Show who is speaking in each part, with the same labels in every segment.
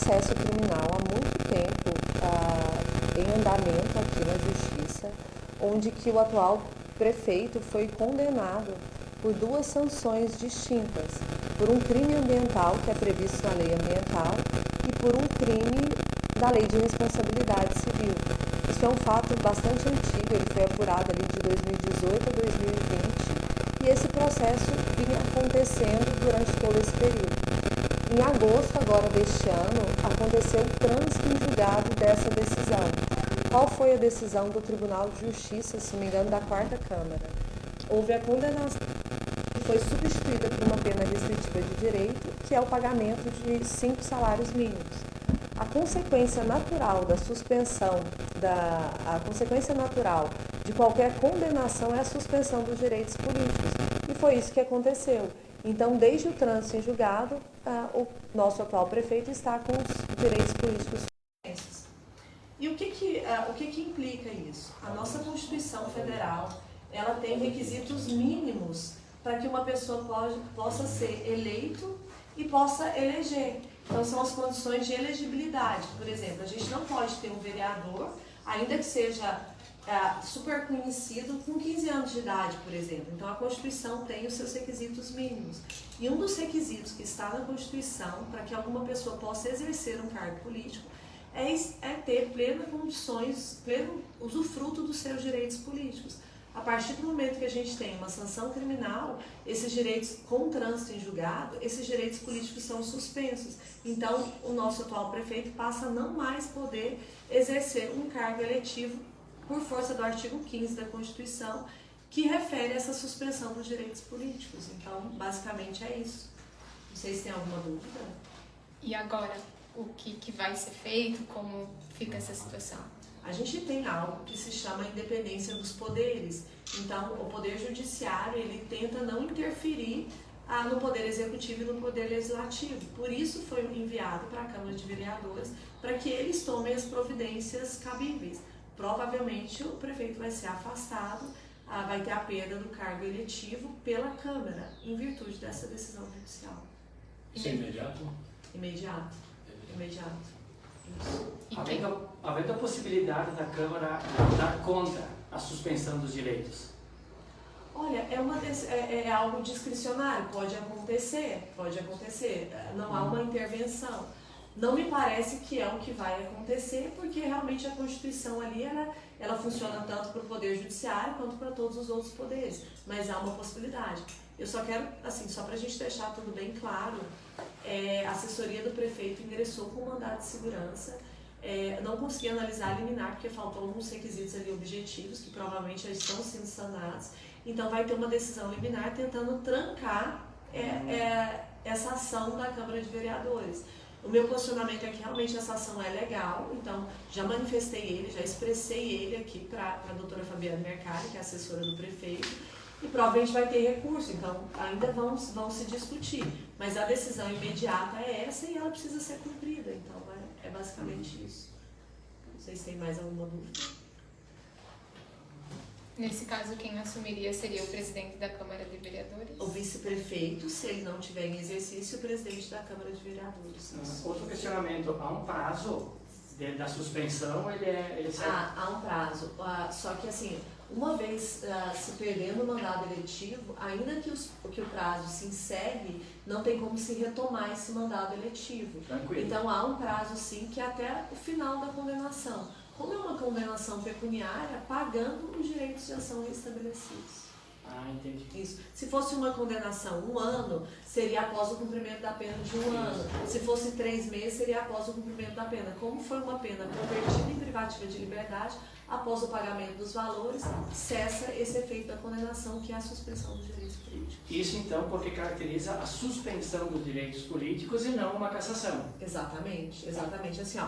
Speaker 1: processo criminal há muito tempo em andamento aqui na Justiça, onde que o atual prefeito foi condenado por duas sanções distintas, por um crime ambiental que é previsto na lei ambiental e por um crime da lei de responsabilidade civil. Isso é um fato bastante antigo, ele foi apurado ali de 2018 a 2020 e esse processo vinha acontecendo durante todo esse período. Em agosto agora deste ano, aconteceu o trânsito em julgado dessa decisão. Qual foi a decisão do Tribunal de Justiça, se não me engano, da 4ª Câmara? Houve a condenação que foi substituída por uma pena restritiva de direito, que é o pagamento de 5 salários mínimos. A consequência natural da suspensão, a consequência natural de qualquer condenação é a suspensão dos direitos políticos. E foi isso que aconteceu. Então, desde o trânsito em julgado, o nosso atual prefeito está com os direitos políticos suspensos. E o que implica isso? A nossa Constituição Federal, ela tem requisitos mínimos para que uma pessoa possa ser eleito e possa eleger. Então, são as condições de elegibilidade. Por exemplo, a gente não pode ter um vereador, ainda que seja super conhecido, com 15 anos de idade, por exemplo. Então, a Constituição tem os seus requisitos mínimos. E um dos requisitos que está na Constituição, para que alguma pessoa possa exercer um cargo político, é ter plenas condições, pleno usufruto dos seus direitos políticos. A partir do momento que a gente tem uma sanção criminal, esses direitos, com trânsito em julgado, esses direitos políticos são suspensos. Então, o nosso atual prefeito passa a não mais poder exercer um cargo eletivo por força do artigo 15 da Constituição, que refere a essa suspensão dos direitos políticos. Então, basicamente é isso. Não sei se tem alguma dúvida.
Speaker 2: E agora, o que vai ser feito? Como fica essa situação?
Speaker 1: A gente tem algo que se chama independência dos poderes. Então, o Poder Judiciário, ele tenta não interferir no Poder Executivo e no Poder Legislativo. Por isso foi enviado para a Câmara de Vereadores, para que eles tomem as providências cabíveis. Provavelmente o prefeito vai ser afastado, vai ter a perda do cargo eletivo pela Câmara, em virtude dessa decisão judicial.
Speaker 3: Isso é imediato?
Speaker 1: Imediato.
Speaker 4: Havendo a possibilidade da Câmara dar contra a suspensão dos direitos?
Speaker 1: Olha, é algo discricionário, pode acontecer, não há uma intervenção. Não me parece que é o que vai acontecer, porque realmente a Constituição ali, ela funciona tanto para o Poder Judiciário quanto para todos os outros poderes, mas há uma possibilidade. Eu só quero, assim, só para a gente deixar tudo bem claro, a assessoria do prefeito ingressou com um mandado de segurança, não consegui analisar a liminar, porque faltou alguns requisitos ali objetivos, que provavelmente já estão sendo sanados, então vai ter uma decisão liminar tentando trancar essa ação da Câmara de Vereadores. O meu posicionamento é que realmente essa ação é legal, então já manifestei ele, já expressei ele aqui para a doutora Fabiana Mercari, que é assessora do prefeito, e provavelmente vai ter recurso, então ainda vão se discutir. Mas a decisão imediata é essa e ela precisa ser cumprida, então é basicamente isso. Não sei se tem mais alguma dúvida.
Speaker 2: Nesse caso, quem assumiria seria o presidente da Câmara de Vereadores?
Speaker 1: O vice-prefeito, se ele não tiver em exercício, o presidente da Câmara de Vereadores.
Speaker 4: Outro questionamento, há um prazo da suspensão, ele serve?
Speaker 1: Há um prazo, só que assim, uma vez se perdendo o mandado eletivo, ainda que o prazo se encerre, não tem como se retomar esse mandado eletivo.
Speaker 4: Tranquilo.
Speaker 1: Então há um prazo sim, que é até o final da condenação. Como é uma condenação pecuniária, pagando os direitos já são restabelecidos.
Speaker 4: Entendi.
Speaker 1: Isso. Se fosse uma condenação 1 ano, seria após o cumprimento da pena de 1 ano. Se fosse 3 meses, seria após o cumprimento da pena. Como foi uma pena convertida em privativa de liberdade, após o pagamento dos valores, cessa esse efeito da condenação, que é a suspensão dos direitos políticos.
Speaker 4: Isso, então, porque caracteriza a suspensão dos direitos políticos e não uma cassação.
Speaker 1: Exatamente. Assim,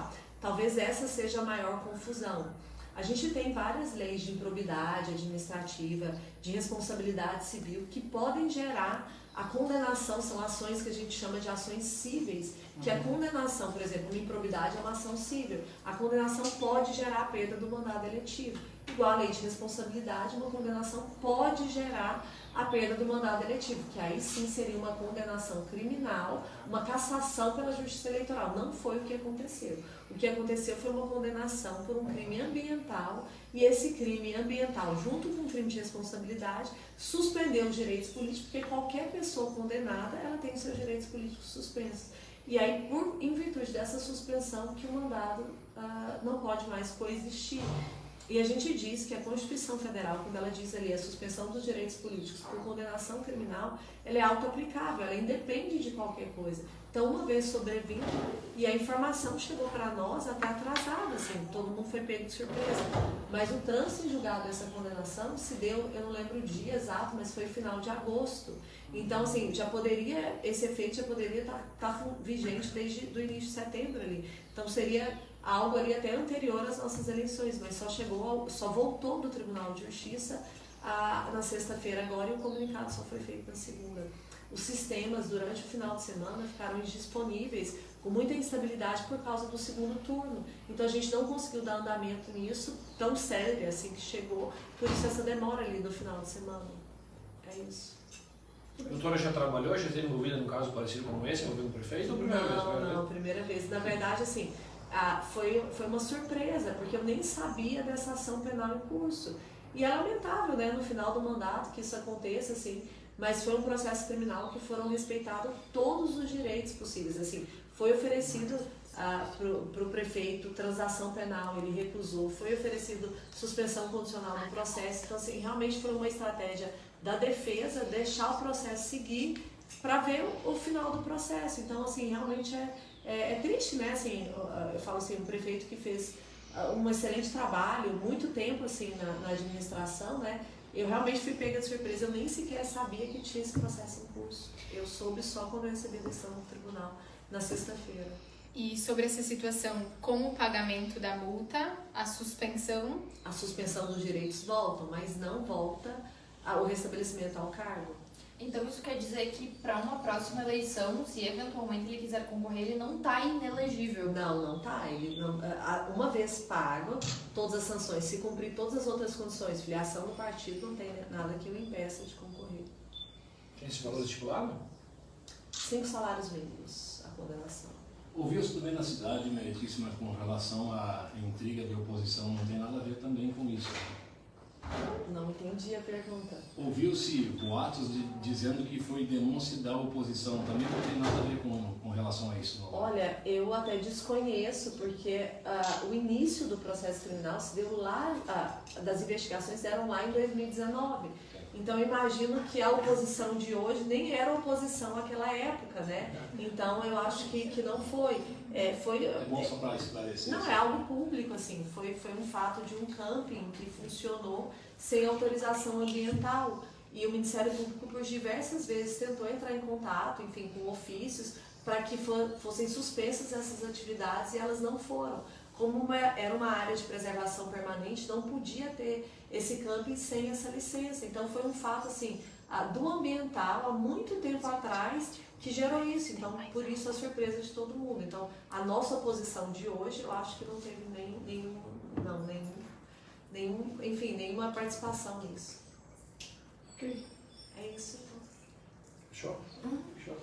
Speaker 1: talvez essa seja a maior confusão. A gente tem várias leis de improbidade administrativa, de responsabilidade civil, que podem gerar a condenação, são ações que a gente chama de ações cíveis, que a condenação, por exemplo, uma improbidade é uma ação cível, a condenação pode gerar a perda do mandado eletivo. igual a lei de responsabilidade, uma condenação pode gerar a perda do mandado eletivo, que aí sim seria uma condenação criminal, uma cassação pela Justiça Eleitoral. Não foi o que aconteceu. O que aconteceu foi uma condenação por um crime ambiental, e esse crime ambiental, junto com o crime de responsabilidade, suspendeu os direitos políticos, porque qualquer pessoa condenada, ela tem os seus direitos políticos suspensos. E aí, em virtude dessa suspensão, que o mandado não pode mais coexistir. E a gente diz que a Constituição Federal, quando ela diz ali a suspensão dos direitos políticos por condenação criminal, ela é auto-aplicável, ela independe de qualquer coisa. Então, uma vez sobrevindo, e a informação chegou para nós até atrasada, assim, todo mundo foi pego de surpresa. Mas o trânsito em julgado dessa condenação se deu, eu não lembro o dia exato, mas foi final de agosto. Então, assim, esse efeito já poderia estar vigente desde o início de setembro ali. Então, seria algo ali até anterior às nossas eleições, mas só voltou do Tribunal de Justiça na sexta-feira agora, e o comunicado só foi feito na segunda. Os sistemas durante o final de semana ficaram indisponíveis, com muita instabilidade por causa do segundo turno. Então a gente não conseguiu dar andamento nisso tão sério assim que chegou, por isso essa demora ali no final de semana. É isso.
Speaker 3: A doutora já trabalhou, já esteve envolvida num caso parecido como esse, envolvendo o prefeito, ou primeira vez?
Speaker 1: Não, primeira vez. Na verdade, assim, foi uma surpresa, porque eu nem sabia dessa ação penal em curso. E é lamentável, né, no final do mandato que isso aconteça, assim, mas foi um processo criminal que foram respeitados todos os direitos possíveis. Assim, foi oferecido para o prefeito transação penal, ele recusou, foi oferecido suspensão condicional no processo. Então, assim, realmente foi uma estratégia da defesa deixar o processo seguir para ver o final do processo. Então, assim, realmente é triste, né? Assim, eu falo assim, um prefeito que fez um excelente trabalho, muito tempo assim na administração, né? Eu realmente fui pega de surpresa, eu nem sequer sabia que tinha esse processo em curso. Eu soube só quando eu recebi a decisão do tribunal, na sexta-feira.
Speaker 2: E sobre essa situação, com o pagamento da multa, a suspensão? A
Speaker 1: suspensão dos direitos voltam, mas não volta o restabelecimento ao cargo.
Speaker 5: Então isso quer dizer que para uma próxima eleição, se eventualmente ele quiser concorrer, ele não está inelegível?
Speaker 1: Não está. Uma vez pago todas as sanções, se cumprir todas as outras condições, filiação no partido, não tem nada que o impeça de concorrer.
Speaker 3: Tem esse valor estipulado?
Speaker 1: 5 salários mínimos a condenação.
Speaker 6: Ouviu-se também na cidade, meritíssima, com relação à intriga de oposição, não tem nada a ver também com isso.
Speaker 1: Não entendi a pergunta.
Speaker 6: Ouviu-se boatos dizendo que foi denúncia da oposição, também não tem nada a ver com relação a isso? Não?
Speaker 1: Olha, eu até desconheço, porque o início do processo criminal se deu lá, das investigações eram lá em 2019. Então, eu imagino que a oposição de hoje nem era oposição àquela época, né? Então, eu acho que não foi.
Speaker 6: É bom só para esclarecer.
Speaker 1: Não, é algo público, assim. Foi um fato de um camping que funcionou sem autorização ambiental. E o Ministério Público, por diversas vezes, tentou entrar em contato, enfim, com ofícios, para que fossem suspensas essas atividades, e elas não foram. Como era uma área de preservação permanente, não podia ter esse camping sem essa licença. Então foi um fato assim, do ambiental, há muito tempo atrás, que gerou isso. Então, por isso a surpresa de todo mundo. Então, a nossa oposição de hoje, eu acho que não teve nenhuma participação nisso.
Speaker 3: Ok.
Speaker 1: É isso.
Speaker 3: Fechou? Fechou.